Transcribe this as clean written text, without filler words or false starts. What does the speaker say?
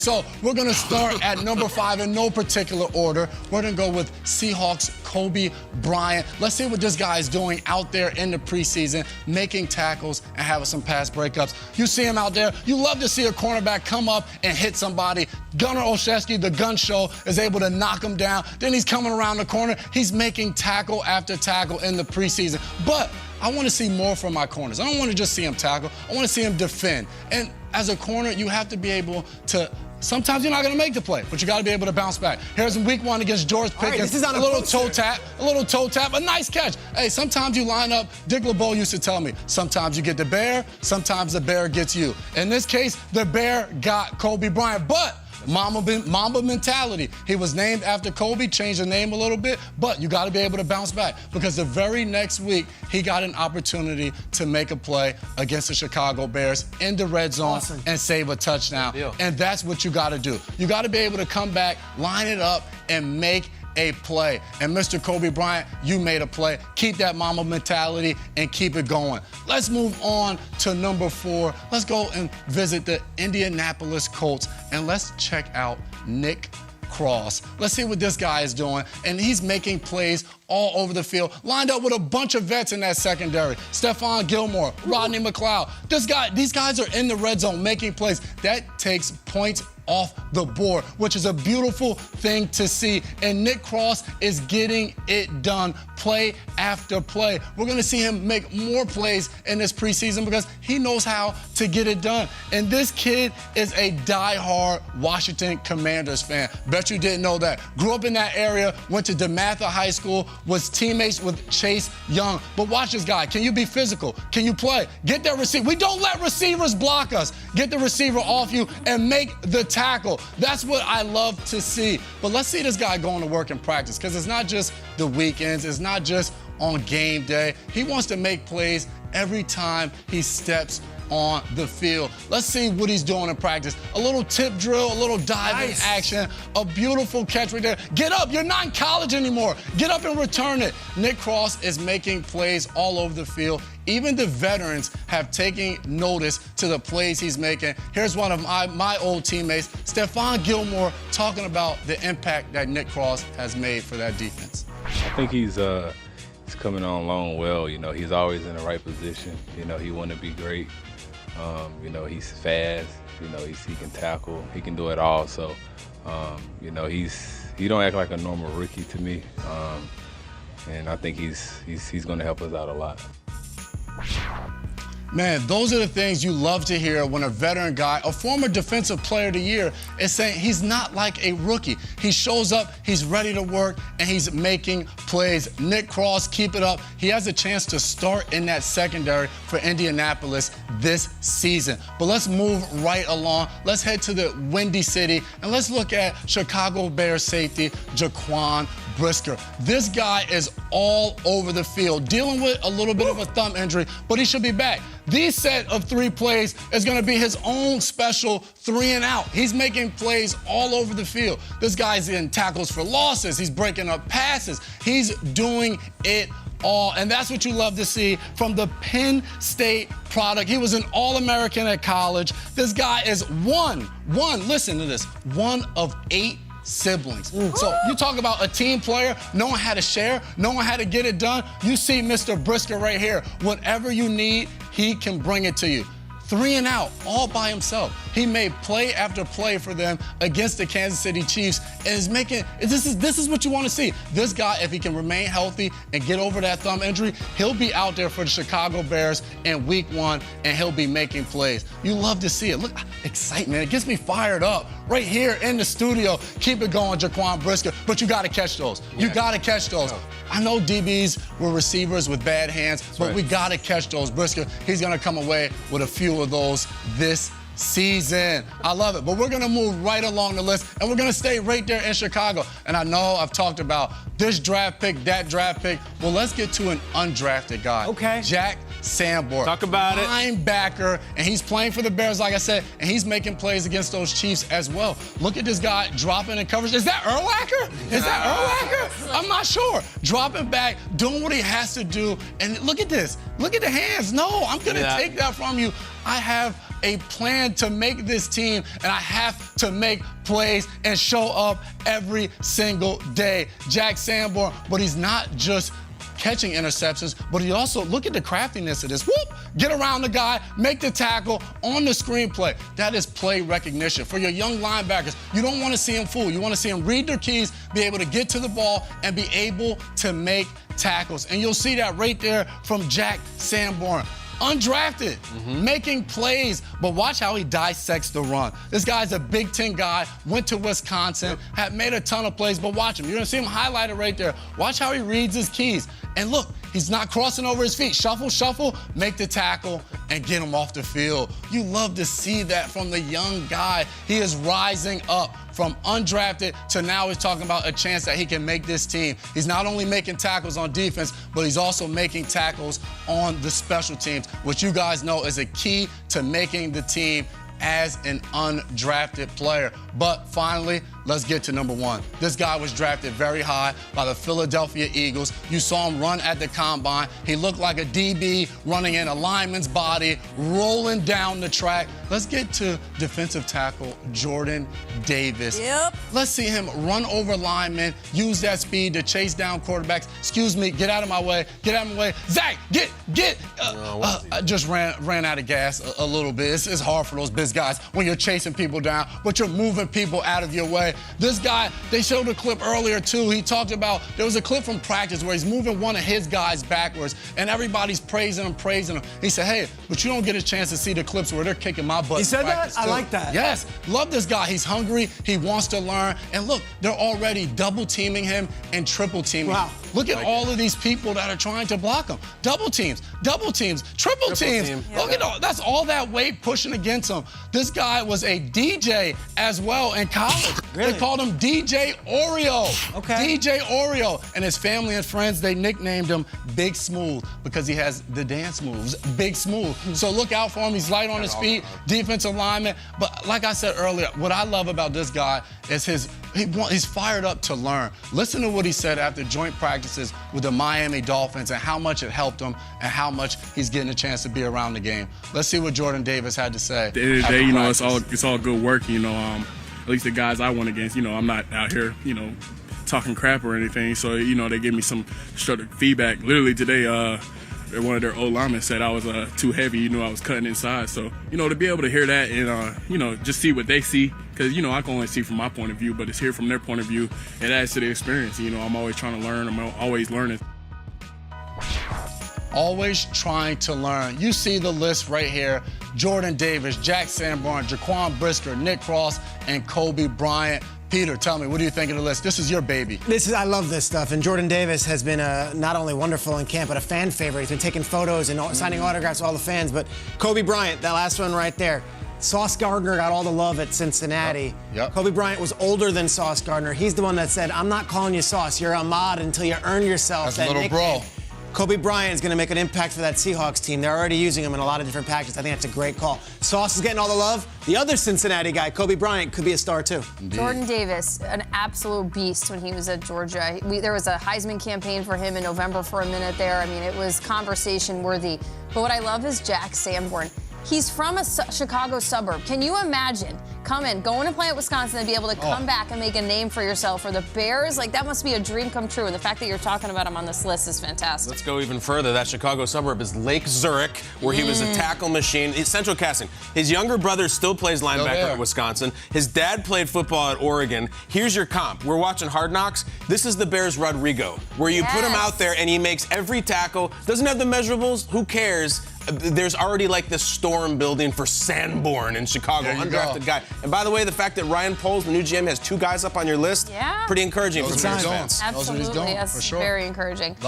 So we're going to start at number 5 in no particular order. We're going to go with Seahawks Coby Bryant. Let's see what this guy is doing out there in the preseason, making tackles and having some pass breakups. You see him out there. You love to see a cornerback come up and hit somebody. Gunnar Olszewski, the gun show, is able to knock him down. Then he's coming around the corner. He's making tackle after tackle in the preseason. But I want to see more from my corners. I don't want to just see him tackle. I want to see him defend. And as a corner, you have to be able to. Sometimes you're not going to make the play, but you got to be able to bounce back. Here's in week 1 against George Pickens. This is on a little toe tap, a nice catch. Hey, sometimes you line up. Dick LeBeau used to tell me, sometimes you get the bear, sometimes the bear gets you. In this case, the bear got Coby Bryant, but Mamba mentality. He was named after Coby, changed the name a little bit, but you got to be able to bounce back because the very next week, he got an opportunity to make a play against the Chicago Bears in the red zone and save a touchdown. And that's what you got to do. You got to be able to come back, line it up, and make a play. And Mr. Coby Bryant, you made a play. Keep that Mamba mentality and keep it going. Let's move on to number 4. Let's go and visit the Indianapolis Colts and let's check out Nick Cross. Let's see what this guy is doing. And he's making plays all over the field, lined up with a bunch of vets in that secondary. Stephon Gilmore, Rodney McLeod. These guys are in the red zone making plays. That takes points off the board, which is a beautiful thing to see. And Nick Cross is getting it done play after play. We're going to see him make more plays in this preseason because he knows how to get it done. And this kid is a diehard Washington Commanders fan. Bet you didn't know that. Grew up in that area, went to DeMatha High School, was teammates with Chase Young. But watch this guy. Can you be physical? Can you play? Get that receiver. We don't let receivers block us. Get the receiver off you and make the tackle. That's what I love to see. But let's see this guy going to work in practice because it's not just the weekends. It's not just on game day. He wants to make plays every time he steps on the field. Let's see what he's doing in practice. A little tip drill, a little diving action, a beautiful catch right there. Get up, you're not in college anymore. Get up and return it. Nick Cross is making plays all over the field. Even the veterans have taken notice to the plays he's making. Here's one of my old teammates, Stephon Gilmore, talking about the impact that Nick Cross has made for that defense. I think he's coming on long well. You know, he's always in the right position. You know, he want to be great. You know, he's fast. You know, he can tackle. He can do it all. So, you know, he don't act like a normal rookie to me. And I think he's going to help us out a lot. Man, those are the things you love to hear when a veteran guy, a former Defensive Player of the Year, is saying he's not like a rookie. He shows up, he's ready to work, and he's making plays. Nick Cross, keep it up. He has a chance to start in that secondary for Indianapolis this season. But let's move right along. Let's head to the Windy City, and let's look at Chicago Bears safety Jaquan Brisker. This guy is all over the field, dealing with a little bit of a thumb injury, but he should be back. These set of 3 plays is going to be his own special 3 and out. He's making plays all over the field. This guy's in tackles for losses. He's breaking up passes. He's doing it all. And that's what you love to see from the Penn State product. He was an All-American at college. This guy is listen to this, one of 8 siblings. So you talk about a team player, knowing how to share, knowing how to get it done. You see Mr. Brisker right here. Whatever you need, he can bring it to you. 3 and out, all by himself. He made play after play for them against the Kansas City Chiefs and is making, this is what you want to see. This guy, if he can remain healthy and get over that thumb injury, he'll be out there for the Chicago Bears in week 1 and he'll be making plays. You love to see it. Look, excitement, it gets me fired up right here in the studio. Keep it going, Jaquan Brisker, but you got to catch those. You got to catch those. I know DBs were receivers with bad hands, but we got to catch those. Brisker, he's going to come away with a few of those this season. I love it. But we're going to move right along the list, and we're going to stay right there in Chicago. And I know I've talked about this draft pick, that draft pick. Well, let's get to an undrafted guy. Okay. Jack Sanborn. Talk about it. Linebacker, and he's playing for the Bears, like I said, and he's making plays against those Chiefs as well. Look at this guy dropping in coverage. Is that Urlacher? Is that Urlacher? I'm not sure. Dropping back, doing what he has to do, and look at this. Look at the hands. No, I'm going to take that from you. I have a plan to make this team, and I have to make plays and show up every single day. Jack Sanborn, but he's not just catching interceptions, but he also, look at the craftiness of this. Whoop! Get around the guy, make the tackle on the screenplay. That is play recognition. For your young linebackers, you don't want to see them fool. You want to see them read their keys, be able to get to the ball, and be able to make tackles. And you'll see that right there from Jack Sanborn. Undrafted, making plays, but watch how he dissects the run. This guy's a Big Ten guy, went to Wisconsin, had made a ton of plays, but watch him. You're gonna see him highlighted right there. Watch how he reads his keys. And look, he's not crossing over his feet. Shuffle, shuffle, make the tackle, and get him off the field. You love to see that from the young guy. He is rising up from undrafted to now he's talking about a chance that he can make this team. He's not only making tackles on defense, but he's also making tackles on the special teams, which you guys know is a key to making the team as an undrafted player. But finally, let's get to number one. This guy was drafted very high by the Philadelphia Eagles. You saw him run at the combine. He looked like a DB running in a lineman's body, rolling down the track. Let's get to defensive tackle Jordan Davis. Yep. Let's see him run over linemen, use that speed to chase down quarterbacks. Excuse me, get out of my way, get out of my way. Zach, get. I just ran out of gas a little bit. It's hard for those big guys when you're chasing people down, but you're moving people out of your way. This guy, they showed a clip earlier too. He talked about, there was a clip from practice where he's moving one of his guys backwards and everybody's praising him. He said, hey, but you don't get a chance to see the clips where they're kicking my butt. He said that? I like that. Yes, love this guy. He's hungry, he wants to learn. And look, they're already double teaming him and triple teaming him. Look at all of these people that are trying to block him. Double teams, triple teams. Look at all, that's all that weight pushing against him. This guy was a DJ as well in college. Really? They called him DJ Oreo. Okay. DJ Oreo. And his family and friends, they nicknamed him Big Smooth because he has the dance moves, Big Smooth. So look out for him. He's light on his feet, defensive lineman. But like I said earlier, what I love about this guy is he's fired up to learn. Listen to what he said after joint practices with the Miami Dolphins and how much it helped him and how much he's getting a chance to be around the game. Let's see what Jordan Davis had to say. At the end of the day, you know, it's all good work, you know. At least the guys I went against, you know, I'm not out here, you know, talking crap or anything. So, you know, they give me some constructive feedback. Literally today, one of their old linemen said I was too heavy. You know, I was cutting inside. So, you know, to be able to hear that and, you know, just see what they see. Because, you know, I can only see from my point of view, but it's here from their point of view. It adds to the experience. You know, I'm always trying to learn. I'm always learning. Always trying to learn. You see the list right here. Jordan Davis, Jack Sanborn, Jaquan, Brisker, Nick Cross, and Coby Bryant. Peter, tell me, what do you think of the list? This is your baby. I love this stuff. And Jordan Davis has been not only wonderful in camp, but a fan favorite. He's been taking photos and signing autographs with all the fans. But Coby Bryant, that last one right there. Sauce Gardner got all the love at Cincinnati. Yep. Coby Bryant was older than Sauce Gardner. He's the one that said, I'm not calling you Sauce. You're Ahmad until you earn yourself That's that little nickname. bro. Coby Bryant is going to make an impact for that Seahawks team. They're already using him in a lot of different packages. I think that's a great call. Sauce is getting all the love. The other Cincinnati guy, Coby Bryant, could be a star too. Indeed. Jordan Davis, an absolute beast when he was at Georgia. There was a Heisman campaign for him in November for a minute there. I mean, it was conversation worthy. But what I love is Jack Sanborn. He's from a Chicago suburb. Can you imagine going to play at Wisconsin and be able to come back and make a name for yourself? For the Bears, like that must be a dream come true. And the fact that you're talking about him on this list is fantastic. Let's go even further. That Chicago suburb is Lake Zurich, where he was a tackle machine. It's Central Casting. His younger brother still plays linebacker at Wisconsin. His dad played football at Oregon. Here's your comp. We're watching Hard Knocks. This is the Bears' Rodrigo, where you put him out there and he makes every tackle. Doesn't have the measurables. Who cares? There's already like this storm building for Sanborn in Chicago, undrafted guy. And by the way, the fact that Ryan Poles, the new GM, has two guys up on your list, pretty encouraging for Bears fans. Absolutely, that's for sure. very encouraging. Love it.